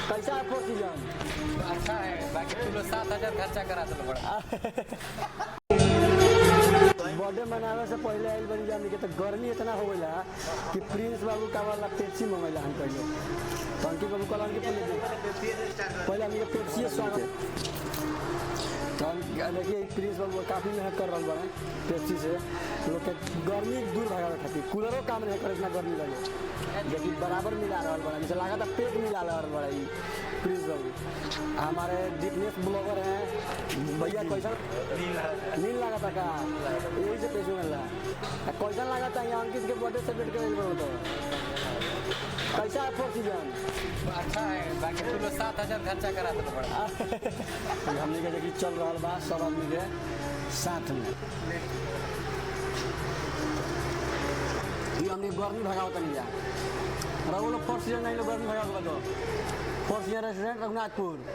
कैसा है फोर सीजन? अच्छा है, बाकी तुम लोग 7,000 खर्चा करा दो बड़ा। बर्थडे मनावे से पहले आइल बनी जाने के तो गर्मी इतना हो गया कि प्रिंस बाबू का वाला पेप्सी मंगेला हम पहले तो अंकित बाबू कल अंकित पहले हमके पेप्सी स्वागत तो देखिए प्रिंस बाबू काफ़ी मेहनत कर रहा है पेप्सी से लोग के गर्मी दूर भगावे खातिर कूलरों काम नहीं करे इतना गर्मी लगे लेकिन बराबर मिला रहा बड़ा जैसे लगा था पेट मिला रहा बड़ा ही प्रिंस बाबू हमारे डिफनेस ब्लॉगर हैं भैया कैसा नील लगा था का यही से पैसे मिल रहा कैसा लगा था यहाँ अंकित के बर्थडे सेलिब्रेट कर तो कैसा है फोर सीजन? अच्छा है, बाकी तुम लोग 7,000 खर्चा करा दो बड़ा। हमने के देखिए चल रहा बा सब आदमी के साथ में ये हमने गर्मी भगावत नहीं जा रहा लोग फोर सीजन नहीं लोग गर्मी भगावत फोर सीजन रेस्टोरेंट रघुनाथपुर।